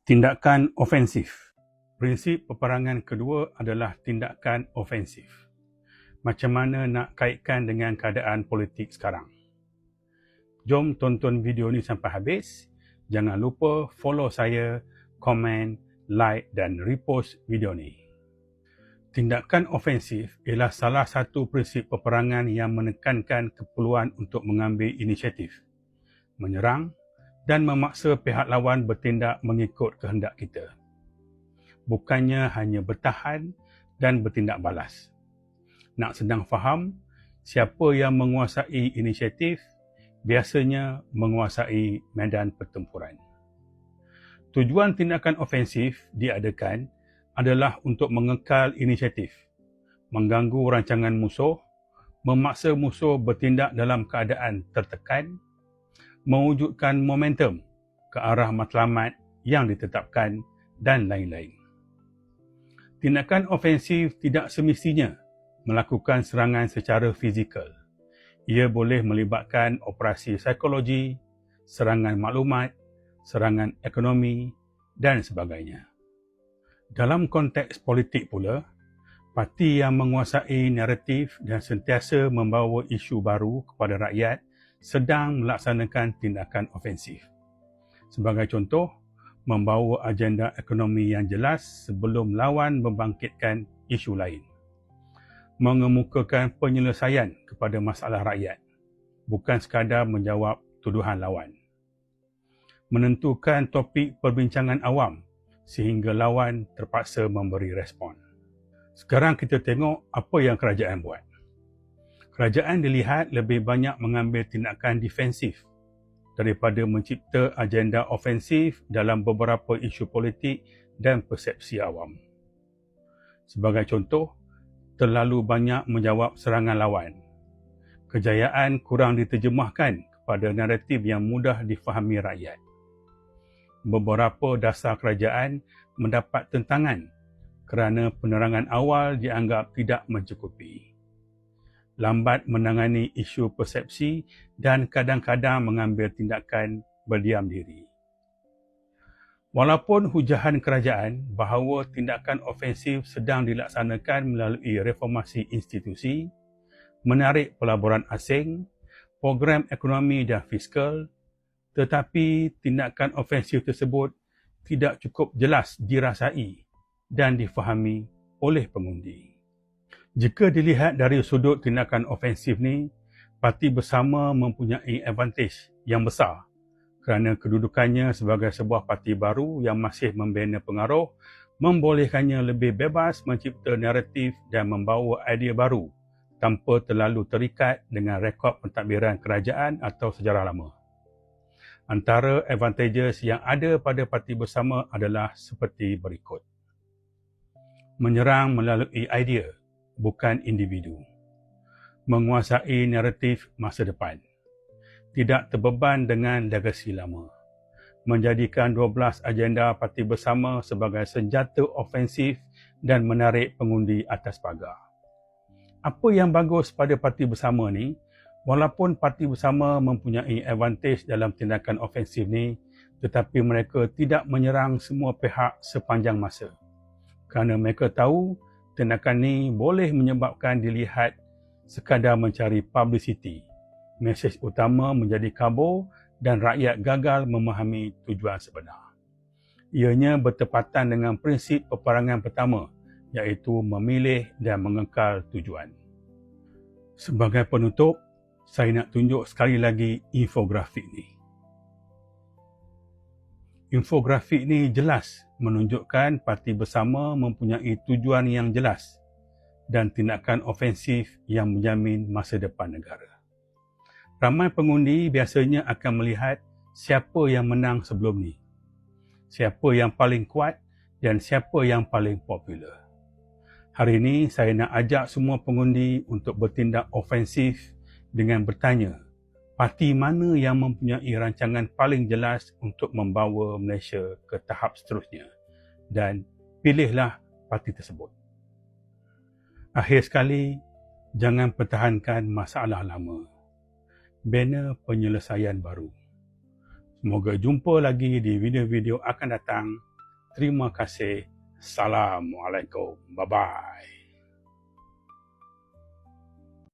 Tindakan ofensif. Prinsip peperangan kedua adalah tindakan ofensif. Macam mana nak kaitkan dengan keadaan politik sekarang? Jom tonton video ni sampai habis. Jangan lupa follow saya, komen, like dan repost video ni. Tindakan ofensif ialah salah satu prinsip peperangan yang menekankan keperluan untuk mengambil inisiatif, menyerang dan memaksa pihak lawan bertindak mengikut kehendak kita. Bukannya hanya bertahan dan bertindak balas. Nak senang faham, siapa yang menguasai inisiatif biasanya menguasai medan pertempuran. Tujuan tindakan ofensif diadakan adalah untuk mengekal inisiatif, mengganggu rancangan musuh, memaksa musuh bertindak dalam keadaan tertekan, mewujudkan momentum ke arah matlamat yang ditetapkan dan lain-lain. Tindakan ofensif tidak semestinya melakukan serangan secara fizikal. Ia boleh melibatkan operasi psikologi, serangan maklumat, serangan ekonomi dan sebagainya. Dalam konteks politik pula, parti yang menguasai naratif dan sentiasa membawa isu baru kepada rakyat sedang melaksanakan tindakan ofensif. Sebagai contoh, membawa agenda ekonomi yang jelas sebelum lawan membangkitkan isu lain. Mengemukakan penyelesaian kepada masalah rakyat, bukan sekadar menjawab tuduhan lawan. Menentukan topik perbincangan awam sehingga lawan terpaksa memberi respon. Sekarang kita tengok apa yang kerajaan buat. Kerajaan dilihat lebih banyak mengambil tindakan defensif daripada mencipta agenda ofensif dalam beberapa isu politik dan persepsi awam. Sebagai contoh, terlalu banyak menjawab serangan lawan. Kejayaan kurang diterjemahkan kepada naratif yang mudah difahami rakyat. Beberapa dasar kerajaan mendapat tentangan kerana penerangan awal dianggap tidak mencukupi. Lambat menangani isu persepsi dan kadang-kadang mengambil tindakan berdiam diri. Walaupun hujahan kerajaan bahawa tindakan ofensif sedang dilaksanakan melalui reformasi institusi, menarik pelaburan asing, program ekonomi dan fiskal, tetapi tindakan ofensif tersebut tidak cukup jelas dirasai dan difahami oleh pengundi. Jika dilihat dari sudut tindakan ofensif ni, Parti Bersama mempunyai advantage yang besar kerana kedudukannya sebagai sebuah parti baru yang masih membina pengaruh membolehkannya lebih bebas mencipta naratif dan membawa idea baru tanpa terlalu terikat dengan rekod pentadbiran kerajaan atau sejarah lama. Antara advantages yang ada pada Parti Bersama adalah seperti berikut. Menyerang melalui idea, bukan individu. Menguasai naratif masa depan. Tidak terbeban dengan legasi lama. Menjadikan 12 agenda Parti Bersama sebagai senjata ofensif dan menarik pengundi atas pagar. Apa yang bagus pada Parti Bersama ni, walaupun Parti Bersama mempunyai advantage dalam tindakan ofensif ni, tetapi mereka tidak menyerang semua pihak sepanjang masa. Kerana mereka tahu tindakan ni boleh menyebabkan dilihat sekadar mencari publicity. Mesej utama menjadi kabur dan rakyat gagal memahami tujuan sebenar. Ianya bertepatan dengan prinsip peperangan pertama, iaitu memilih dan mengekal tujuan. Sebagai penutup, saya nak tunjuk sekali lagi infografik ni. Infografik ni jelas menunjukkan Parti Bersama mempunyai tujuan yang jelas dan tindakan ofensif yang menjamin masa depan negara. Ramai pengundi biasanya akan melihat siapa yang menang sebelum ni, siapa yang paling kuat dan siapa yang paling popular. Hari ini saya nak ajak semua pengundi untuk bertindak ofensif dengan bertanya, parti mana yang mempunyai rancangan paling jelas untuk membawa Malaysia ke tahap seterusnya, dan pilihlah parti tersebut. Akhir sekali, jangan pertahankan masalah lama. Bina penyelesaian baru. Semoga jumpa lagi di video-video akan datang. Terima kasih. Assalamualaikum. Bye-bye.